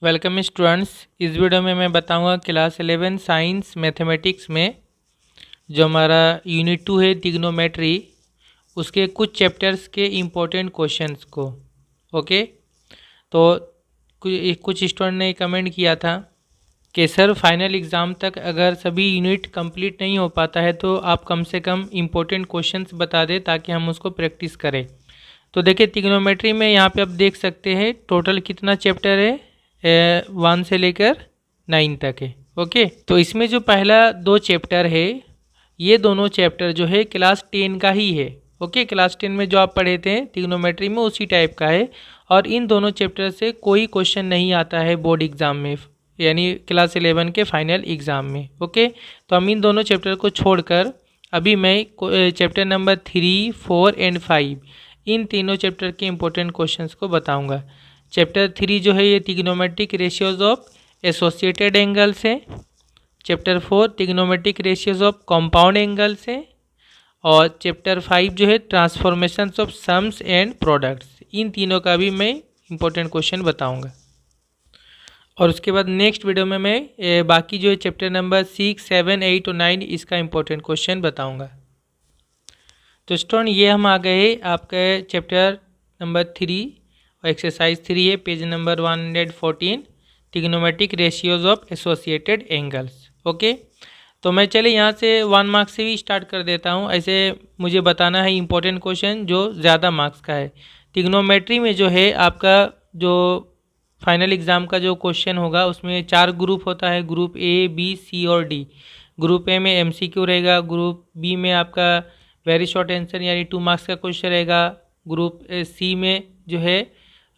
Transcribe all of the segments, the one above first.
Welcome students. इस video में मैं बताऊंगा क्लास 11 साइंस मैथमेटिक्स में जो हमारा यूनिट 2 है ट्रिग्नोमेट्री, उसके कुछ चैप्टर्स के इम्पोर्टेंट क्वेश्चंस को। ओके, तो कुछ स्टूडेंट ने कमेंट किया था कि सर फाइनल एग्ज़ाम तक अगर सभी यूनिट कंप्लीट नहीं हो पाता है तो आप कम से कम इम्पोर्टेंट क्वेश्चंस बता दें ताकि हम उसको प्रैक्टिस करें। तो देखिए ट्रिग्नोमेट्री में यहाँ पे आप देख सकते हैं टोटल कितना चैप्टर है, 1 से लेकर 9 तक है। ओके, तो इसमें जो पहला 2 चैप्टर है ये दोनों चैप्टर जो है क्लास 10 का ही है। ओके, क्लास 10 में जो आप पढ़े थे ट्रिग्नोमेट्री में उसी टाइप का है और इन दोनों चैप्टर से कोई क्वेश्चन नहीं आता है बोर्ड एग्ज़ाम में, यानी क्लास 11 के फाइनल एग्ज़ाम में। ओके, तो हम इन दोनों चैप्टर को छोड़कर अभी मैं चैप्टर नंबर 3, 4 एंड 5 इन तीनों चैप्टर के इम्पोर्टेंट क्वेश्चंस को बताऊंगा। चैप्टर 3 जो है ये trigonometric ratios of associated angles है। Chapter 4 trigonometric ratios of compound angles है। और चैप्टर 5 जो है transformations of sums and products. इन तीनों का भी मैं इम्पोर्टेंट क्वेश्चन बताऊंगा। और उसके बाद नेक्स्ट वीडियो में मैं बाकी जो है चैप्टर नंबर 6, 7, 8 और 9 इसका इम्पोर्टेंट क्वेश्चन बताऊँगा। तो स्टूडेंट ये हम आ गए आपके चैप्टर नंबर 3 और एक्सरसाइज 3 है, page number 114 trigonometric ratios of associated angles. Okay, तो मैं चले यहाँ से 1 मार्क्स से भी स्टार्ट कर देता हूँ। ऐसे मुझे बताना है इम्पोर्टेंट क्वेश्चन जो ज़्यादा मार्क्स का है। ट्रिग्नोमेट्री में जो है आपका जो फाइनल एग्ज़ाम का जो क्वेश्चन होगा उसमें 4 ग्रुप होता है, ग्रुप ए, बी, सी और डी। ग्रुप ए में एमसीक्यू रहेगा, ग्रुप बी में आपका वेरी शॉर्ट आंसर यानी 2 मार्क्स का क्वेश्चन रहेगा, ग्रुप सी में जो है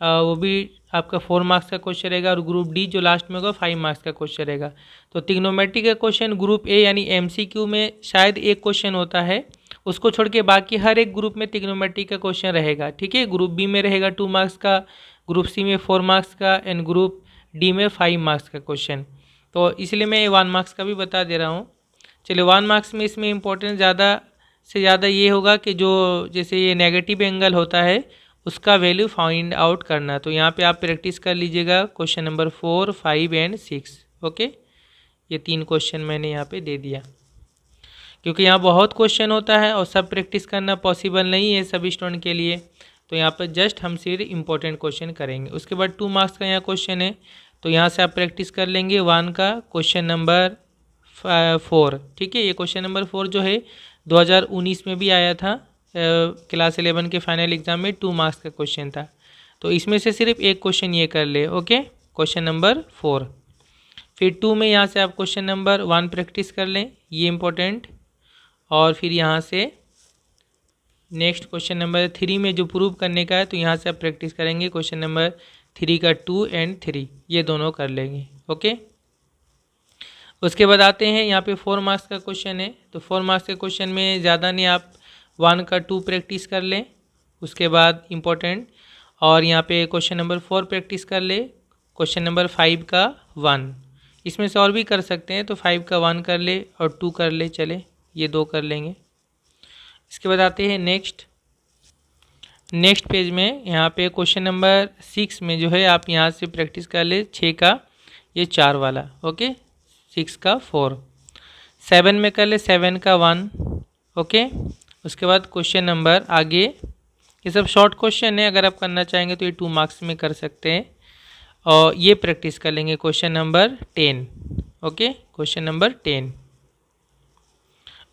वो भी आपका 4 मार्क्स का क्वेश्चन रहेगा और ग्रुप डी जो लास्ट में होगा 5 मार्क्स का क्वेश्चन रहेगा। तो ट्रिग्नोमेट्री का क्वेश्चन ग्रुप ए यानी एमसीक्यू में शायद एक क्वेश्चन होता है, उसको छोड़ के बाकी हर एक ग्रुप में ट्रिग्नोमेट्री का क्वेश्चन रहेगा। ठीक है, ग्रुप बी में रहेगा 2 मार्क्स का, ग्रुप सी में 4 मार्क्स का एंड ग्रुप डी में 5 मार्क्स का क्वेश्चन। तो इसलिए मैं 1 मार्क्स का भी बता दे रहा हूँ। चलिए 1 मार्क्स में इसमें इम्पोर्टेंस ज़्यादा से ज़्यादा ये होगा कि जो जैसे ये नेगेटिव एंगल होता है उसका वैल्यू फाइंड आउट करना। तो यहाँ पे आप प्रैक्टिस कर लीजिएगा क्वेश्चन नंबर 4, 5 एंड 6। ओके, ये 3 क्वेश्चन मैंने यहाँ पे दे दिया क्योंकि यहाँ बहुत क्वेश्चन होता है और सब प्रैक्टिस करना पॉसिबल नहीं है सभी स्टूडेंट के लिए। तो यहाँ पर जस्ट हम सिर्फ इम्पोर्टेंट क्वेश्चन करेंगे। उसके बाद 2 मार्क्स का यहाँ क्वेश्चन है, तो यहाँ से आप प्रैक्टिस कर लेंगे 1 का क्वेश्चन नंबर 4। ठीक है, ये क्वेश्चन नंबर 4 जो है 2019 में भी आया था, क्लास 11 के फाइनल एग्ज़ाम में 2 मार्क्स का क्वेश्चन था। तो इसमें से सिर्फ एक क्वेश्चन ये कर ले। Okay, question number 4। फिर 2 में यहाँ से आप क्वेश्चन नंबर 1 प्रैक्टिस कर लें, ये इम्पोर्टेंट। और फिर यहाँ से नेक्स्ट क्वेश्चन नंबर 3 में जो प्रूव करने का है तो यहाँ से आप प्रैक्टिस करेंगे क्वेश्चन नंबर 3 का 2 एंड 3, ये दोनों कर लेंगे। ओके, उसके बाद आते हैं यहाँ पे 4 मार्क्स का क्वेश्चन है। तो 4 मार्क्स के क्वेश्चन में ज़्यादा नहीं, आप 1 का 2 प्रैक्टिस कर लें, उसके बाद इम्पोर्टेंट। और यहाँ पे क्वेश्चन नंबर 4 प्रैक्टिस कर ले, क्वेश्चन नंबर 5 का 1। इसमें से और भी कर सकते हैं, तो 5 का 1 कर ले और 2 कर ले, चले ये 2 कर लेंगे। इसके बाद आते हैं नेक्स्ट पेज में। यहाँ पे क्वेश्चन नंबर 6 में जो है आप यहाँ से प्रैक्टिस कर ले 6 का ये 4 वाला। ओके, 6 का 4। 7 में कर ले 7 का 1। ओके, उसके बाद क्वेश्चन नंबर आगे, ये सब शॉर्ट क्वेश्चन है, अगर आप करना चाहेंगे तो ये 2 मार्क्स में कर सकते हैं। और ये प्रैक्टिस कर लेंगे question number 10। Okay, question number 10।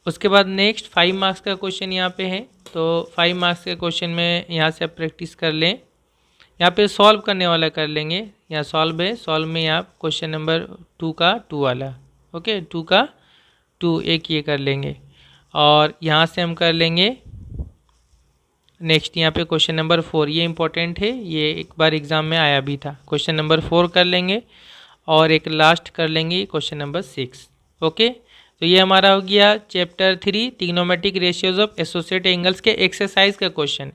उसके बाद नेक्स्ट 5 मार्क्स का क्वेश्चन यहाँ पे है, तो 5 मार्क्स के क्वेश्चन में यहाँ से आप प्रैक्टिस कर लें। यहाँ पे सॉल्व करने वाला कर लेंगे, यहाँ सॉल्व है, सॉल्व में आप क्वेश्चन नंबर 2 का 2 वाला। ओके, 2 का 2 एक ये कर लेंगे। और यहाँ से हम कर लेंगे नेक्स्ट यहाँ पे क्वेश्चन नंबर 4, ये इंपॉर्टेंट है, ये एक बार एग्ज़ाम में आया भी था। क्वेश्चन नंबर 4 कर लेंगे और एक लास्ट कर लेंगे क्वेश्चन नंबर 6। ओके, तो ये हमारा हो गया chapter 3 trigonometric ratios of associated angles के एक्सरसाइज का क्वेश्चन।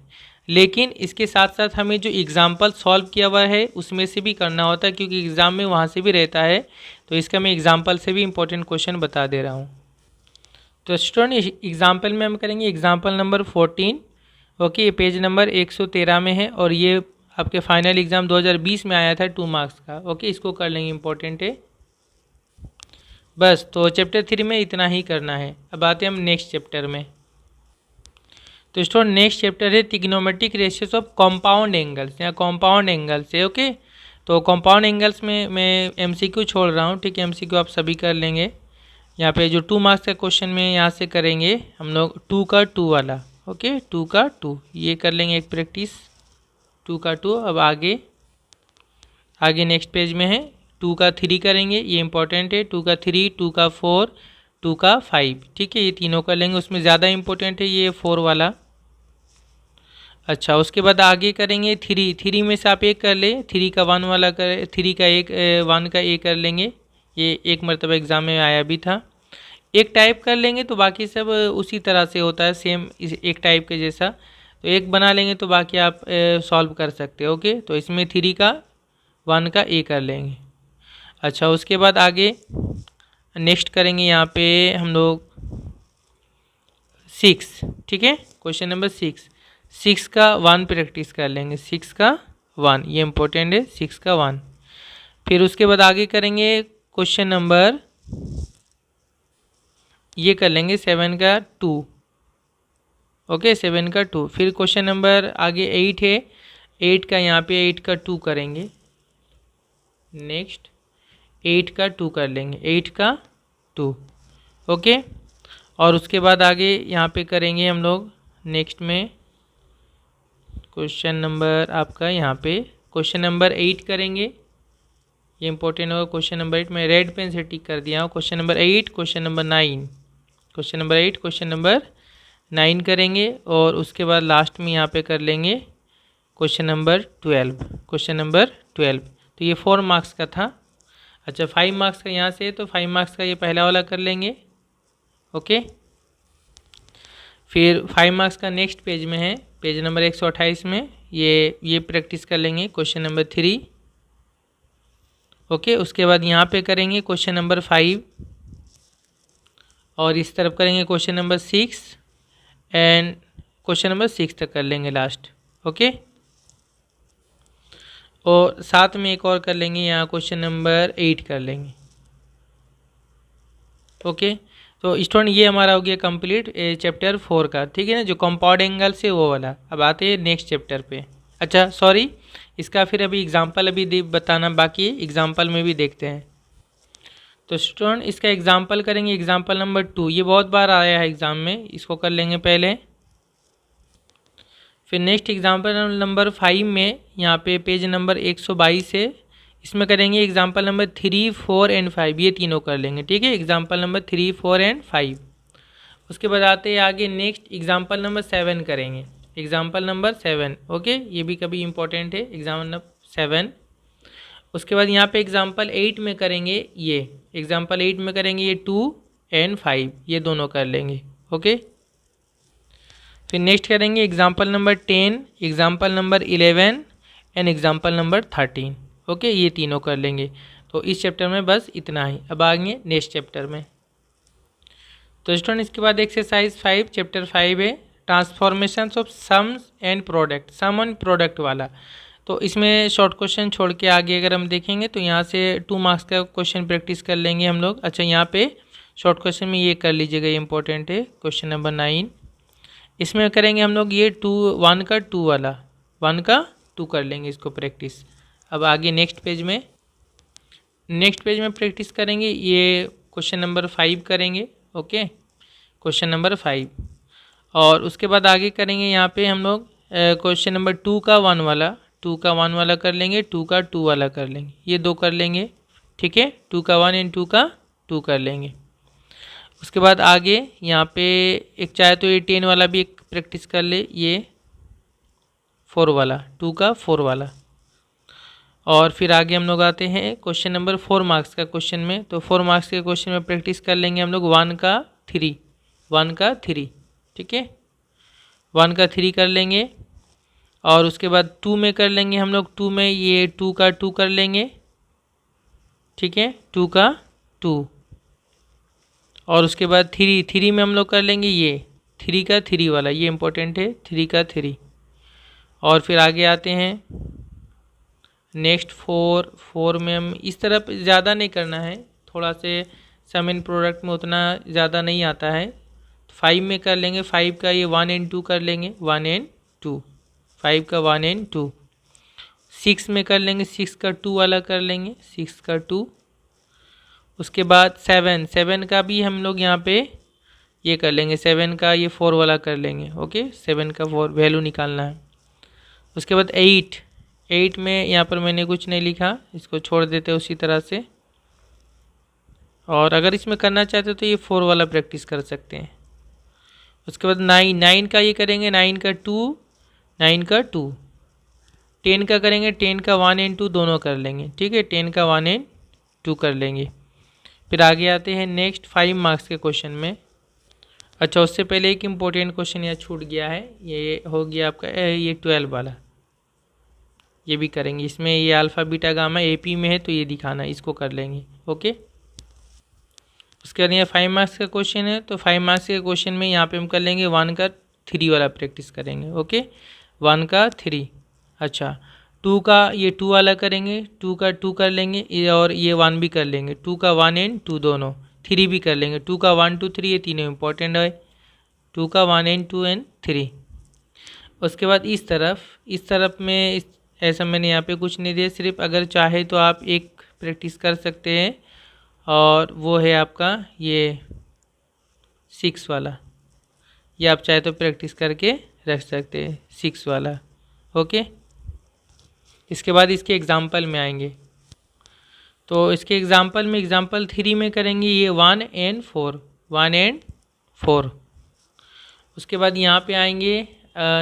लेकिन इसके साथ साथ हमें जो एग्जाम्पल सॉल्व किया हुआ है उसमें से भी करना होता है, क्योंकि एग्ज़ाम में वहाँ से भी रहता है। तो इसका मैं एग्जाम्पल से भी इंपॉर्टेंट क्वेश्चन बता दे रहा हूँ। तो स्टूडेंट एग्जाम्पल में हम करेंगे एग्जाम्पल नंबर 14। ओके, ये पेज नंबर 113 में है और ये आपके फाइनल एग्ज़ाम 2020 में आया था 2 मार्क्स का। ओके, इसको कर लेंगे, इम्पोर्टेंट है। बस, तो चैप्टर 3 में इतना ही करना है। अब आते हैं हम नेक्स्ट चैप्टर में। तो स्टूडेंट नेक्स्ट चैप्टर है trigonometric ratios of compound angles या कंपाउंड एंगल्स है। ओके, तो कंपाउंड एंगल्स में मैं एमसीक्यू छोड़ रहा हूँ, ठीक है। एमसीक्यू आप सभी कर लेंगे। यहाँ पे जो 2 मार्क्स का क्वेश्चन में यहाँ से करेंगे हम लोग 2 का 2 वाला। ओके, 2 का 2 ये कर लेंगे एक प्रैक्टिस, 2 का 2। अब आगे नेक्स्ट पेज में है 2 का 3 करेंगे, ये इंपॉर्टेंट है। 2 का 3, 2 का 4, 2 का 5, ठीक है। ये तीनों कर लेंगे, उसमें ज़्यादा इंपॉर्टेंट है ये 4 वाला। अच्छा, उसके बाद आगे करेंगे 3 में से आप एक कर ले, 3 का 1 वाला कर, 3 का 1 का ए कर लेंगे। ये एक मरतबा एग्ज़ाम में आया भी था। एक टाइप कर लेंगे तो बाकी सब उसी तरह से होता है, सेम एक टाइप के जैसा। तो एक बना लेंगे तो बाकी आप सॉल्व कर सकते हो। ओके, तो इसमें 3 का 1 का ए कर लेंगे। अच्छा, उसके बाद आगे नेक्स्ट करेंगे यहाँ पे हम लोग 6, ठीक है। क्वेश्चन नंबर 6 का 1 प्रैक्टिस कर लेंगे, 6 का 1, ये इंपॉर्टेंट है, 6 का 1। फिर उसके बाद आगे करेंगे क्वेश्चन नंबर, ये कर लेंगे 7 का 2। ओके, 7 का 2। फिर क्वेश्चन नंबर आगे 8 है, 8 का यहाँ पे 8 का 2 करेंगे। नेक्स्ट 8 का 2 कर लेंगे, 8 का 2। ओके, और उसके बाद आगे यहाँ पे करेंगे हम लोग नेक्स्ट में क्वेश्चन नंबर आपका यहाँ पे क्वेश्चन नंबर 8 करेंगे। ये इंपॉर्टेंट होगा क्वेश्चन नंबर 8, मैं रेड पेन से टिक कर दिया हूँ। Question number 8, question number 9, question number 8, question number 9 करेंगे। और उसके बाद लास्ट में यहाँ पे कर लेंगे क्वेश्चन नंबर 12, क्वेश्चन नंबर 12। तो ये 4 मार्क्स का था। अच्छा, 5 मार्क्स का यहाँ से, तो 5 मार्क्स का ये पहला वाला कर लेंगे। ओके, फिर 5 मार्क्स का नेक्स्ट पेज में है, पेज नंबर 128 में ये प्रैक्टिस कर लेंगे क्वेश्चन नंबर 3। ओके, उसके बाद यहाँ पे करेंगे क्वेश्चन नंबर 5 और इस तरफ करेंगे question number 6 and question number 6 तक कर लेंगे लास्ट। ओके, और साथ में एक और कर लेंगे, यहाँ क्वेश्चन नंबर 8 कर लेंगे। ओके, तो स्टूडेंट ये हमारा हो गया कंप्लीट चैप्टर 4 का, ठीक है ना, जो कंपाउंड एंगल से वो वाला। अब आते हैं नेक्स्ट चैप्टर पे। अच्छा सॉरी, इसका फिर अभी एग्जांपल अभी बताना बाकी है, एग्जांपल में भी देखते हैं। तो स्टूडेंट इसका एग्जांपल करेंगे, एग्जांपल नंबर 2। ये बहुत बार आया है एग्ज़ाम में, इसको कर लेंगे पहले। फिर नेक्स्ट एग्जांपल नंबर 5 में यहाँ पे पेज नंबर 122 है, इसमें करेंगे एग्जांपल नंबर 3, 4 एंड 5, ये तीनों कर लेंगे, ठीक है। Example number 3, 4 and 5। उसके बाद आते हैं आगे नेक्स्ट एग्जांपल नंबर 7 करेंगे, एग्जांपल नंबर 7। ओके, ये भी कभी इंपॉर्टेंट है, एग्जाम्पल नंबर 7। उसके बाद यहाँ पे एग्जांपल 8 में करेंगे, ये एग्जांपल 8 में करेंगे ये 2 एंड 5, ये दोनों कर लेंगे। ओके, फिर नेक्स्ट करेंगे example number 10, example number 11 and example number 13। Okay, ये तीनों कर लेंगे। तो इस चैप्टर में बस इतना ही। अब आएंगे नेक्स्ट चैप्टर में। तो स्टूडेंट इसके बाद एक्सरसाइज 5 चैप्टर 5 है transformations of sums and product, sum and product वाला। तो इसमें शॉर्ट क्वेश्चन छोड़ के आगे अगर हम देखेंगे तो यहाँ से 2 मार्क्स का क्वेश्चन प्रैक्टिस कर लेंगे हम लोग। अच्छा, यहाँ पे शॉर्ट क्वेश्चन में ये कर लीजिएगा, ये इंपॉर्टेंट है, क्वेश्चन नंबर 9। इसमें करेंगे हम लोग ये 1 का 2 वाला, 1 का 2 कर लेंगे इसको प्रैक्टिस। अब आगे नेक्स्ट पेज में प्रैक्टिस करेंगे, ये क्वेश्चन नंबर 5 करेंगे। Okay, question number 5। और उसके बाद आगे करेंगे यहाँ पे हम लोग क्वेश्चन नंबर 2 का 1 वाला, 2 का 1 वाला कर लेंगे, 2 का 2 वाला कर लेंगे, ये 2 कर लेंगे, ठीक है। 2 का 1 एंड 2 का 2 कर लेंगे। उसके बाद आगे यहाँ पे एक चाहे तो ये 10 वाला भी एक प्रैक्टिस कर ले, ये 4 वाला, 2 का 4 वाला। और फिर आगे हम लोग आते हैं क्वेश्चन नंबर 4 मार्क्स का क्वेश्चन में। तो 4 मार्क्स के क्वेश्चन में प्रैक्टिस कर लेंगे हम लोग 1 का 3, 1 का 3, ठीक है, 1 का 3 कर लेंगे। और उसके बाद 2 में कर लेंगे हम लोग, 2 में ये 2 का 2 कर लेंगे, ठीक है, 2 का 2। और उसके बाद 3 में हम लोग कर लेंगे ये 3 का 3 वाला, ये इंपॉर्टेंट है, 3 का 3। और फिर आगे आते हैं नेक्स्ट फोर में हम इस तरफ ज़्यादा नहीं करना है, थोड़ा से सम इन प्रोडक्ट में उतना ज़्यादा नहीं आता है। 5 में कर लेंगे, 5 का ये 1 and 2 कर लेंगे, 1 and 2, 5 का 1 and 2। 6 में कर लेंगे, 6 का 2 वाला कर लेंगे, 6 का 2। उसके बाद 7 का भी हम लोग यहाँ पे ये कर लेंगे, 7 का ये 4 वाला कर लेंगे। ओके, 7 का 4 वैल्यू निकालना है। उसके बाद 8 में यहाँ पर मैंने कुछ नहीं लिखा, इसको छोड़ देते उसी तरह से। और अगर इसमें करना चाहते तो ये 4 वाला प्रैक्टिस कर सकते हैं। उसके बाद 9 का ये करेंगे, 9 का 2, 9 का 2। 10 का करेंगे, 10 का 1 and 2 दोनों कर लेंगे, ठीक है, 10 का 1 and 2 कर लेंगे। फिर आगे आते हैं नेक्स्ट 5 मार्क्स के क्वेश्चन में। अच्छा, उससे पहले एक इम्पोर्टेंट क्वेश्चन यहाँ छूट गया है, ये हो गया आपका ये 12 वाला, ये भी करेंगे। इसमें ये अल्फ़ा बीटा गामा AP में है तो ये दिखाना, इसको कर लेंगे। ओके, उसके बाद यहाँ 5 मार्क्स का क्वेश्चन है, तो 5 मार्क्स के क्वेश्चन में यहाँ पे हम कर लेंगे 1 का 3 वाला प्रैक्टिस करेंगे। ओके, 1 का 3। अच्छा, 2 का ये 2 वाला करेंगे, 2 का 2 कर लेंगे, और ये 1 भी कर लेंगे, 2 का 1 and 2 दोनों। 3 भी कर लेंगे, 2 का 1 2 3, ये तीनों इंपॉर्टेंट है, 2 का 1 and 2 and 3। उसके बाद इस तरफ में ऐसा मैंने यहाँ पे कुछ नहीं दिया, सिर्फ अगर चाहे तो आप एक प्रैक्टिस कर सकते हैं, और वो है आपका ये 6 वाला, ये आप चाहे तो प्रैक्टिस करके रख सकते हैं, 6 वाला। ओके, इसके बाद इसके एग्ज़ाम्पल में आएंगे, तो इसके एग्ज़ाम्पल में एग्ज़ाम्पल 3 में करेंगे ये 1 and 4, 1 and 4। उसके बाद यहाँ पे आएंगे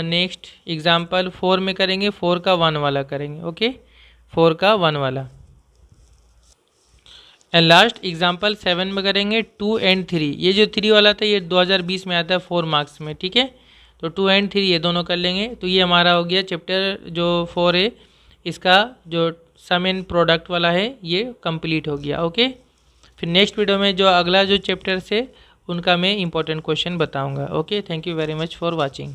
नेक्स्ट एग्ज़ाम्पल 4 में करेंगे, 4 का 1 वाला करेंगे। ओके, 4 का 1 वाला। एंड लास्ट एग्जाम्पल 7 में करेंगे 2 and 3। ये जो 3 वाला था ये 2020 में आता है 4 मार्क्स में, ठीक है, तो 2 and 3 ये दोनों कर लेंगे। तो ये हमारा हो गया चैप्टर जो 4 है, इसका जो सम इन प्रोडक्ट वाला है ये कंप्लीट हो गया। ओके, फिर नेक्स्ट वीडियो में जो अगला जो चैप्टर्स है उनका मैं इंपॉर्टेंट क्वेश्चन बताऊंगा। Okay, thank you very much for watching.